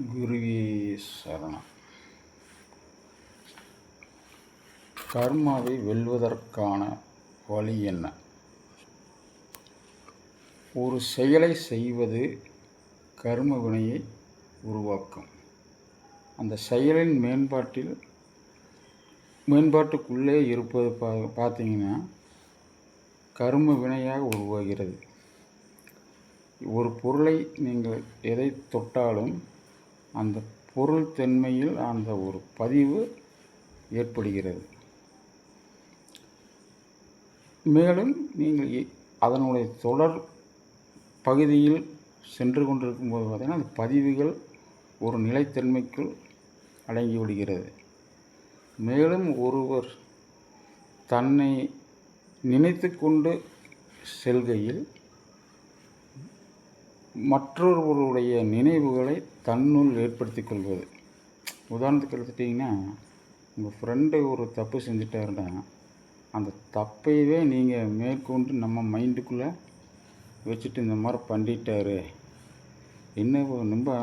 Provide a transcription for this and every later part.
குருவே சரணம். கர்மாவை வெல்வதற்கான வழி என்ன? ஒரு செயலை செய்வது கர்ம வினையை உருவாக்கும். அந்த செயலின் மேம்பாட்டுக்குள்ளே இருப்பது பார்த்தீங்கன்னா கர்ம வினையாக உருவாகிறது. ஒரு பொருளை நீங்கள் எதை தொட்டாலும் அந்த பொருள் தன்மையில் அந்த ஒரு பதிவு ஏற்படுகிறது. மேலும் நீங்கள் அதனுடைய தொடர் பகுதியில் சென்று கொண்டிருக்கும் போது பார்த்தீங்கன்னா அந்த பதிவுகள் ஒரு நிலைத்தன்மைக்குள் அடங்கிவிடுகிறது. மேலும் ஒருவர் தன்னை நினைத்து கொண்டு செல்கையில் மற்றொருவருடைய நினைவுகளை தன்னுள் ஏற்படுத்தி கொள்வது. உதாரணத்துக்கு எடுத்துட்டிங்கன்னா உங்கள் ஃப்ரெண்டு ஒரு தப்பு செஞ்சிட்டாருன்னா அந்த தப்பையே நீங்கள் மேற்கொண்டு நம்ம மைண்டுக்குள்ளே வச்சுட்டு இந்த மாதிரி பண்ணிட்டாரு, என்ன ரொம்ப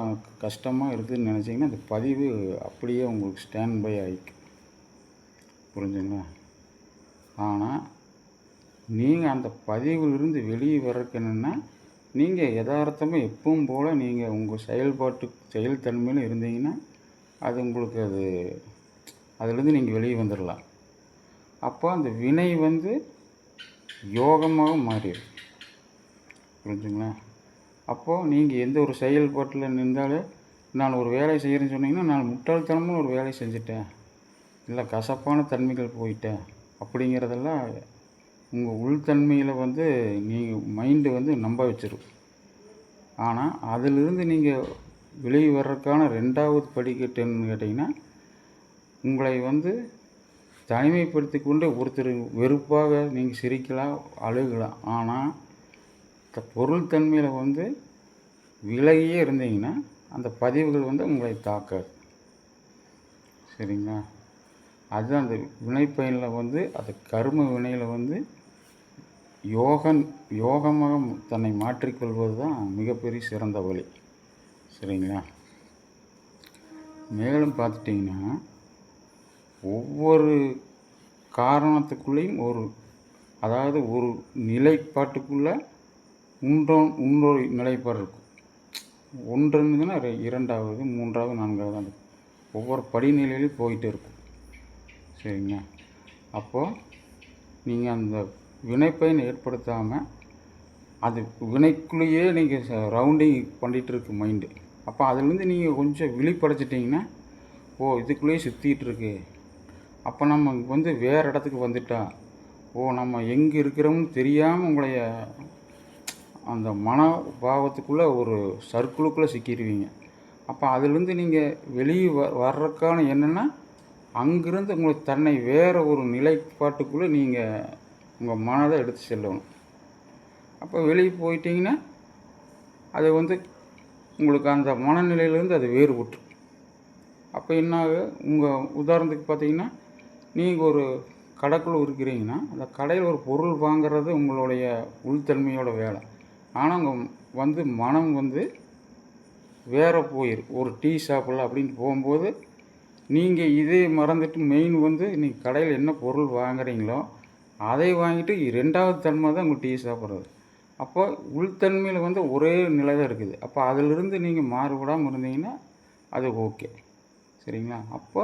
கஷ்டமாக இருக்குதுன்னு நினச்சிங்கன்னா அந்த பதிவு அப்படியே உங்களுக்கு ஸ்டாண்ட் பை ஆகிக்கும். புரிஞ்சுங்களா? ஆனால் நீங்கள் அந்த பதிவிலிருந்து வெளியே வர்றதுக்கு என்னென்னா நீங்கள் யதார்த்தமாக எப்பவும் போல் நீங்கள் உங்கள் செயல்தன்மையில் இருந்தீங்கன்னா அது உங்களுக்கு அதுலேருந்து நீங்கள் வெளியே வந்துடலாம். அப்போ அந்த வினை யோகமாக மாறிடும். புரிஞ்சுங்களா? அப்போது நீங்கள் எந்த ஒரு செயல்பாட்டில் நின்றாலே நான் ஒரு வேலை செய்கிறேன்னு சொன்னீங்கன்னா நான் முட்டாள்தனமாக ஒரு வேலை செஞ்சுட்டேன், இல்லை கசப்பான தன்மைகள் போயிட்டேன் அப்படிங்கிறதெல்லாம் உங்கள் உள்தன்மையில் நீங்கள் மைண்டு நம்ப வச்சிடும். ஆனால் அதிலிருந்து நீங்கள் வெளியே வர்றதுக்கான 2வது படிக்கட்டுன்னு கேட்டிங்கன்னா உங்களை தனிமைப்படுத்தி கொண்டு ஒருத்தர் வெறுப்பாக நீங்கள் சிரிக்கலாம், அழுகலாம். ஆனால் பொருள் தன்மையில் விலகியே இருந்தீங்கன்னா அந்த பதிவுகள் உங்களை தாக்காது. சரிங்களா? அதுதான் அந்த வினைப்பயனில் அது கர்ம வினையில் யோகமாக தன்னை மாற்றிக்கொள்வது தான் மிகப்பெரிய சிறந்த வழி. சரிங்களா? மேலும் பார்த்துட்டிங்கன்னா ஒவ்வொரு காரணத்துக்குள்ளேயும் ஒரு நிலைப்பாட்டுக்குள்ளே இன்னொரு நிலைப்பாடு இருக்கும். ஒன்று இருந்ததுன்னா 2வது 3வது 4வது அந்த ஒவ்வொரு படிநிலையிலையும் போயிட்டே இருக்கும். சரிங்க? அப்போது நீங்கள் அந்த வினைப்பயன் ஏற்படுத்தாமல் அது வினைக்குள்ளேயே நீங்கள் ரவுண்டிங் பண்ணிகிட்டு இருக்கு மைண்டு. அப்போ அதுலேருந்து நீங்கள் கொஞ்சம் விழிப்படைச்சிட்டிங்கன்னா இதுக்குள்ளேயே சுற்றிக்கிட்டு இருக்கு, அப்போ நம்ம வேறு இடத்துக்கு வந்துட்டோம், நம்ம எங்கே இருக்கிறோம்னு தெரியாமல் உங்களைய அந்த மனோபாவத்துக்குள்ளே ஒரு சர்க்கிளுக்குள்ளே சிக்கிடுவீங்க. அப்போ அதுலேருந்து நீங்கள் வெளியே வர்றதுக்கான என்னென்னா அங்கேருந்து உங்களுக்கு தன்னை வேறு ஒரு நிலைப்பாட்டுக்குள்ளே நீங்கள் உங்கள் மனதை எடுத்து செல்லணும். அப்போ வெளியே போயிட்டீங்கன்னா அது உங்களுக்கு அந்த மனநிலையிலேருந்து அது வேறுபட்டு. அப்போ என்ன உங்கள் உதாரணத்துக்கு பார்த்தீங்கன்னா நீங்கள் ஒரு கடைக்குள்ளே இருக்கிறீங்கன்னா அந்த கடையில் ஒரு பொருள் வாங்குறது உங்களுடைய உள்தன்மையோட வேலை. ஆனால் உங்கள் மனம் வேறு போயிடும். ஒரு டீ ஷாப்பில் அப்படின்னு போகும்போது நீங்கள் இதே மறந்துட்டு மெயின் நீங்கள் கடையில் என்ன பொருள் வாங்குறீங்களோ அதை வாங்கிட்டு 2வது தன்மை தான் உங்கள் டீ சாப்பிட்றது. அப்போ உள்தன்மையில் ஒரே நிலை தான் இருக்குது. அப்போ அதிலிருந்து நீங்கள் மாறுபடாமல் இருந்தீங்கன்னா அது ஓகே. சரிங்களா? அப்போ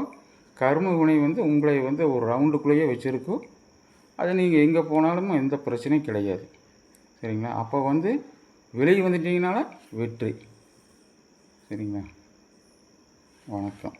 கர்ம வினை உங்களை ஒரு ரவுண்டுக்குள்ளேயே வச்சுருக்கும். அது நீங்கள் எங்கே போனாலும் எந்த பிரச்சனையும் கிடையாது. சரிங்களா? அப்போ வெளியே வந்துட்டிங்கனால வெற்றி. சரிங்களா? வணக்கம்.